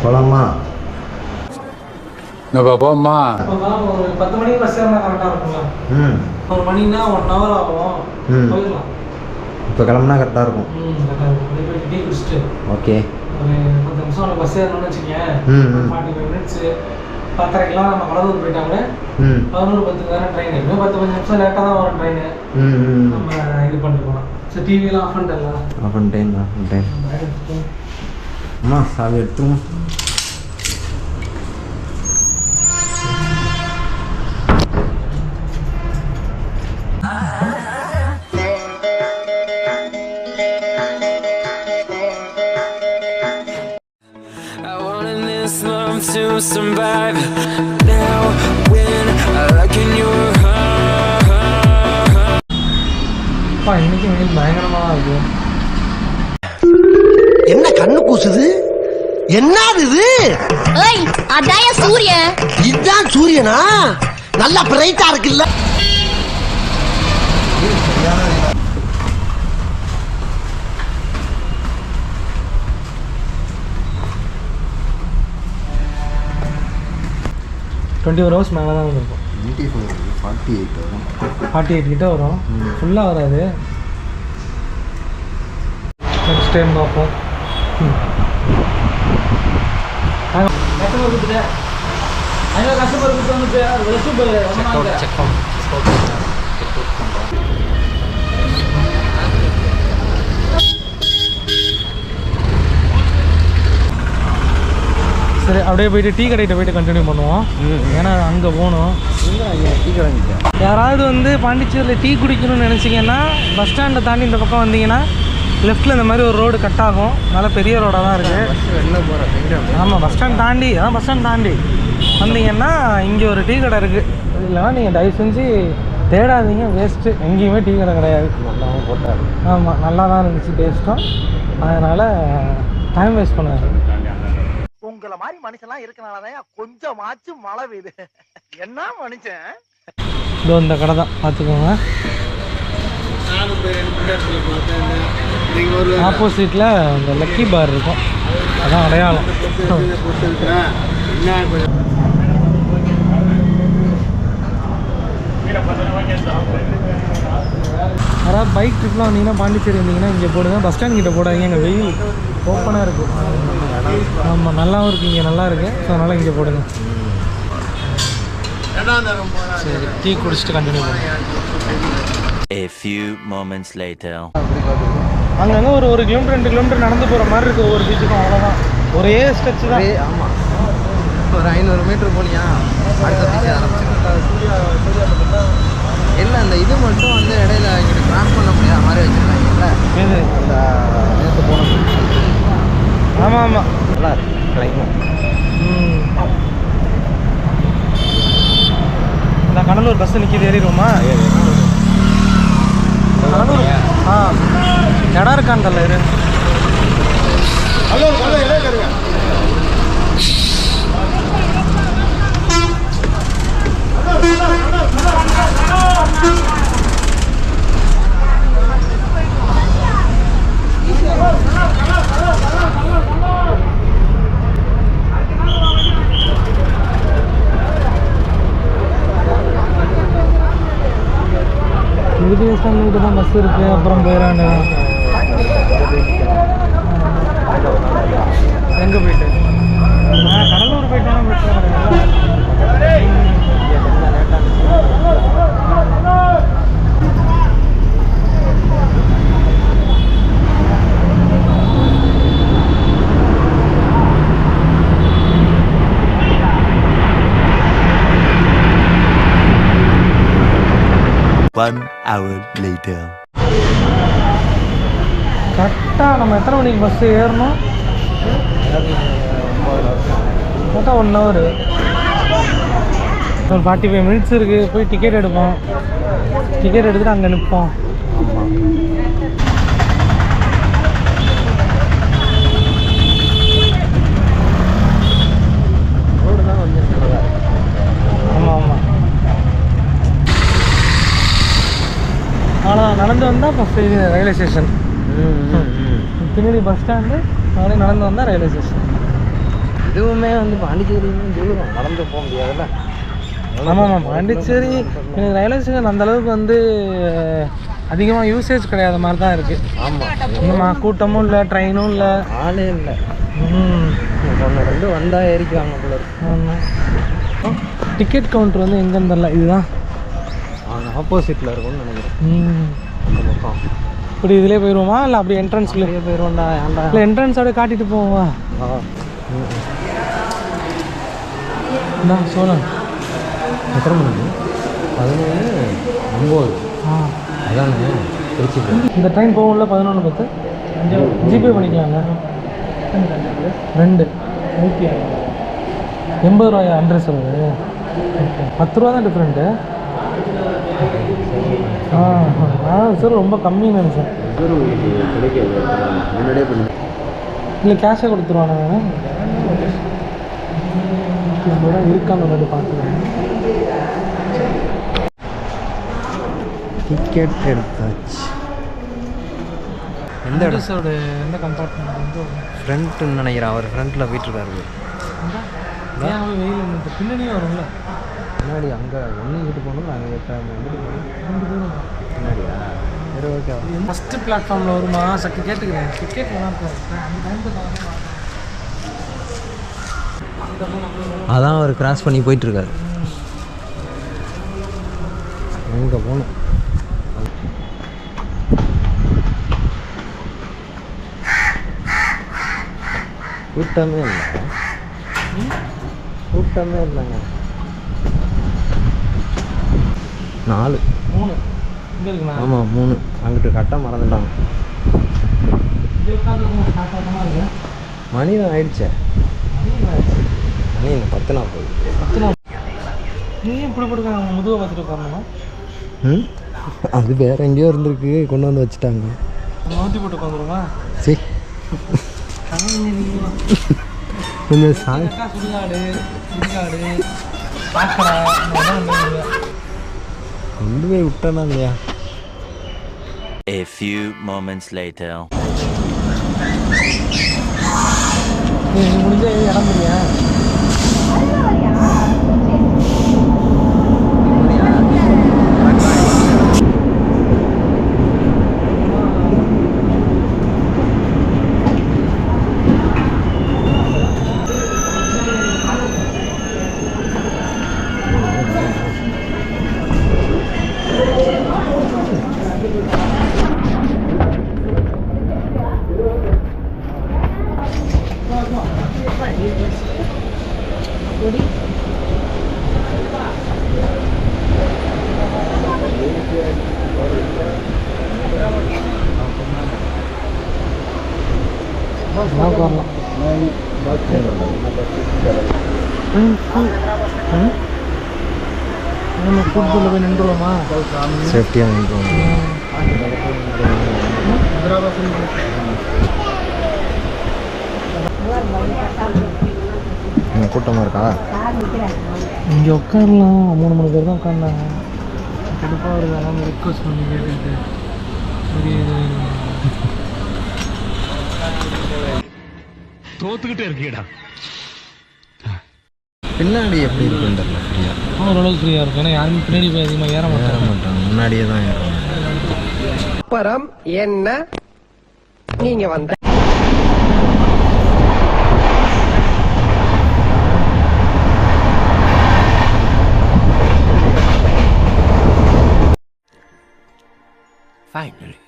போலாமா? போமா. ஒரு 10 மணிக்கு பஸ் ஏறினா கரெக்டாக இருக்குங்களா? ஒரு மணின்னா 1 hour ஆகும். போயிடலாம். இப்போ கிளம்புனா கரெக்டாக இருக்கும். கரெக்டாக இருக்கும். அப்படியே போய் டீ குடிச்சிட்டு ஓகே ஒரு 10 நிமிஷம் நம்ம பஸ் ஏறணும்னு வச்சுக்கேன். 45 minutes 10:30க்கெலாம் நம்ம கடலூர் போயிட்டாங்க. 11:10 வேறு ட்ரெயின். இன்னும் 10-15 நிமிஷம் லேட்டாக தான் வரும் ட்ரெயின். நம்ம இது பண்ணிட்டு போகலாம். ஸோ டிவியெல்லாம் ஆஃப் பண்ணிட்டேன். ஆஃப் பண்ணிட்டேன். அம்மா சாவி எடுத்துருவோம். To survive now when I look in your heart. அப்பா இன்னைக்கு வெயில் பயங்கரமாக இருக்கு. என்ன கண்ணு கூசுது? என்னது இது? ஏய் அதாய சூரியன். இதுதான் சூரியனா? நல்லா பிரைட்டா இருக்குல்ல? hours மேலே தான் இருக்கும். 48 கிட்ட வரும். ஃபுல்லாக வராது. நெக்ஸ்ட் டைம் பார்ப்போம். சரி அப்படியே போயிட்டு டீ கடைகிட்ட போயிட்டு கண்டினியூ பண்ணுவோம். ஏன்னா அங்கே போகணும். டீ கடைங்க யாராவது வந்து பாண்டிச்சேரியில் டீ குடிக்கணும்னு நினச்சிங்கன்னா பஸ் ஸ்டாண்டை தாண்டி இந்த பக்கம் வந்தீங்கன்னா லெஃப்ட்டில் இந்த மாதிரி ஒரு ரோடு கட் ஆகும். நல்லா பெரிய ரோடாக தான் இருக்குது. ஆமாம் பஸ் ஸ்டாண்ட் தாண்டி வந்தீங்கன்னா இங்கே ஒரு டீ கடை இருக்குது. இல்லைன்னா நீங்கள் தயவு செஞ்சு தேடாதீங்க, வேஸ்ட்டு. எங்கேயுமே டீ கடை கிடையாது. நல்லாவும் போட்டாரு. ஆமாம் நல்லா தான் இருந்துச்சு டேஸ்ட்டும். அதனால் டைம் வேஸ்ட் பண்ணாது. உங்களை மாதிரி மனுஷன்லாம் இருக்கனாலதான் கொஞ்சமாச்சும் மழை பெய்யுது. என்ன மனுஷன்? இதோ இந்த கடை தான் பார்த்துக்கோங்க. ஆப்போசிட்டில் இந்த லக்கி பார் இருக்கும். அதான் அடையாளம். யாராவது பைக் ட்ரிப்லாம் வந்தீங்கன்னா பாண்டிச்சேரி வந்தீங்கன்னா இங்கே போடுங்க. பஸ் ஸ்டாண்ட் கிட்டே போடாதீங்க. எங்கள் வெயில் ஓப்பனாக இருக்கும். ஆமாம் நல்லாவும் இருக்குது. இங்கே நல்லா இருக்குது. ஸோ அதனால் இங்கே போடுங்க. சரி டீ குடிச்சிட்டு கண்டினியூ பண்ணுங்க. A few moments later. அங்கங்கே ஒரு 1 கிலோமீட்டர் 2 கிலோமீட்டர் நடந்து போகிற மாதிரி இருக்குது ஒவ்வொரு பீச்சுக்கும். அவ்வளோதான், ஒரே ஸ்ட்ரெச் தான். ஆமாம் ஒரு 500 மீட்டர் போனியா அடுத்த பீச் ஆரம்பிச்சிருக்கேன். இல்லை அந்த இது மட்டும் வந்து இடையில இங்கிட்ட கிராஸ் பண்ண முடியாத மாதிரி வச்சுருக்காங்கல்ல. எது? அந்த நேற்று போனோம். ஆமாம் நல்லா இருக்கு கிளைமேட். இந்த கடலூர் பஸ்ஸு நிற்கிது, ஏறிடுவோமா? கடலூர் இடம் இருக்கான்னு தெரியல. இரு இதுக்கு தான் பஸ் இருக்குது. அப்புறம் போயிடான்னு எங்கே போயிட்டு கடலூர் போயிட்டோன்னா பிரச்சனை கிடையாது. One hour later. கரெக்டாக நம்ம எத்தனை மணிக்கு பஸ்ஸு ஏறணும்? கரெக்டாக 1 hour. ஒரு 45 minutes இருக்குது. போய் டிக்கெட் எடுப்போம். டிக்கெட் எடுத்துகிட்டு அங்கே நிற்போம். ஆனால் நடந்து வந்தால் ஃபஸ்ட்டு ரயில்வே ஸ்டேஷன். பின்னாடி பஸ் ஸ்டாண்டு, மறுபடியும் நடந்து வந்தால் ரயில்வே ஸ்டேஷன். இதுவுமே வந்து பாண்டிச்சேரியுமே தூரம் நடந்து போக முடியாதுல்ல. ஆமாம் பாண்டிச்சேரி எனக்கு ரயில்வே ஸ்டேஷன் அந்தளவுக்கு வந்து அதிகமாக யூசேஜ் கிடையாத மாதிரி தான் இருக்குது. ஆமாம், கூட்டமும் இல்லை, ட்ரெயினும் இல்லை, ஆளே இல்லை. ஒன்று ரெண்டு வந்தால் ஏறிக்குவாங்க போல இருக்கு. ஆமாம். டிக்கெட் கவுண்டர் வந்து எங்கேன்னு தெரில. இதுதான் அவங்க ஆப்போசிட்டில் இருக்கும்னு நினைக்கிறேன். அந்த பக்கம் இப்படி இதிலே போயிடுவோமா இல்லை அப்படி என்ட்ரன்ஸ்லேயே போயிடுவோம்டா. ஏன்டா இல்லை என்ட்ரன்ஸ் அப்படியே காட்டிட்டு போவோமா? சொல்லுங்க. எத்தனை மணிக்கு? 11:09. அதானே திருச்சி. இந்த ட்ரெயின் போகும்ல 11:10. ஜிபே பண்ணிக்கலாங்க. 2 ஓகே. 80 ரூபாயா அட்ரஸ்? ஓகே, 10 ரூபா தான் டிஃப்ரெண்ட்டு. சார் ரொம்ப கம்மின்னு நினைச்சேன். இல்லை கேஷாக கொடுத்துருவானே வேணும். இருக்கான்னு முன்னாடி பார்த்துக்கேன். டிக்கெட் எடுத்தாச்சு. எந்த இடத்தோட எந்த கம்பார்ட்மெண்ட் வந்து ஃப்ரண்ட்டுன்னு நினைக்கிறேன். அவர் ஃப்ரண்ட்டில் போயிட்டுருக்காரு. வெயில் பின்னாடியே வரும்ல. முன்னாடி அங்கே ஒன்றுக்கிட்டு போகணும். அங்கே முன்னாடியா? சரி, ஓகே. ஃபஸ்ட்டு பிளாட்ஃபார்மில் வருமா? சக்தி கேட்டுக்கிறேன். டிக்கெட் நல்லா இருக்கும். அதான் அவர் கிராஸ் பண்ணி போயிட்டுருக்காரு. எங்கே போகணும்? கூட்டமே இல்லை. கூட்டமே இல்லைங்க. 4 3 இங்கே இருக்குண்ணா. ஆமாம் 3. அங்கிட்டு கரெக்டாக மறந்துட்டாங்க. மணி தான் ஆயிடுச்சே. மணி இன்னும் 10:40. நீ இப்படி போட்டுருக்காங்க. முதுவை பார்த்துட்டு உட்காரணுமா? அது வேற எங்கேயோ இருந்திருக்கு, கொண்டு வந்து வச்சுட்டாங்க. ஊற்றி போட்டு உட்காந்துருமா? சரி, கொஞ்சம் சாய் சுடுகாடு சுடுகாடு பாக்கடா கொண்டு போய் விட்டானா இல்லையா? A few moments later. முடிஞ்ச இடம் இல்லையா? ஃபுட்டில் போய் நின்றுவோமா? சேஃப்டியாக நின்றுவோம். கூட்டமாக இருக்கா? இங்கே உட்காரலாம். 3 பேர் தான் உட்கார்ந்தாங்க. கடுப்பாக வருது. அதெல்லாம் ரிக்வஸ்ட் பண்ணி கேட்டுட்டு தோத்துக்கிட்டே இருக்கீடா. பின்னாடி எப்படி இருக்குன்னு தெரியல. ஃப்ரீயாக ஓரளவுக்கு ஃப்ரீயாக இருக்கும். ஏன்னா யாருமே பின்னாடி போய் அதிகமாக ஏற மாட்டாங்க. முன்னாடியே தான் ஏறும். அப்புறம் என்ன நீங்க வந்த 'Finally,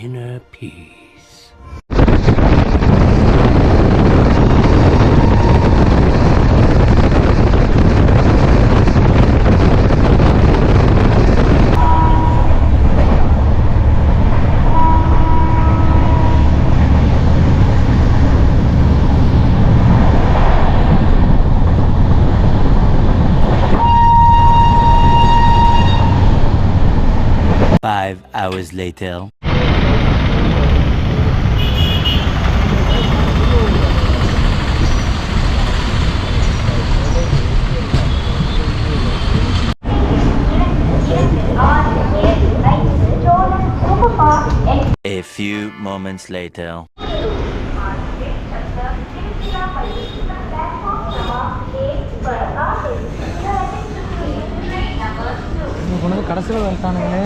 inner peace. Five hours later. A few moments later. இங்கே கொண்டு வந்து கடைசியில் வந்துட்டானுங்களே.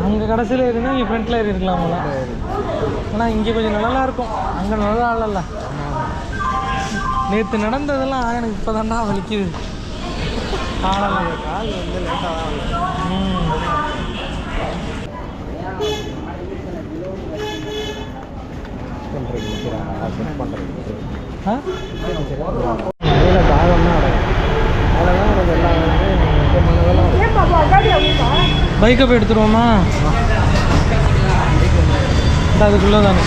அங்கே கடைசியில் ஏறினா இங்கே ஃப்ரண்ட்டில் ஏறி இருக்கலாம் போல. ஆனால் இங்கே கொஞ்சம் நல்லா இருக்கும், அங்கே நல்லா இல்லைல்ல. நேற்று நடந்ததெல்லாம் எனக்கு இப்போ தாண்டா வலிக்குது. கால் வந்து லேட்டாக பைக்கை போய் எடுத்துருவோமா? அதுக்குள்ளே தானே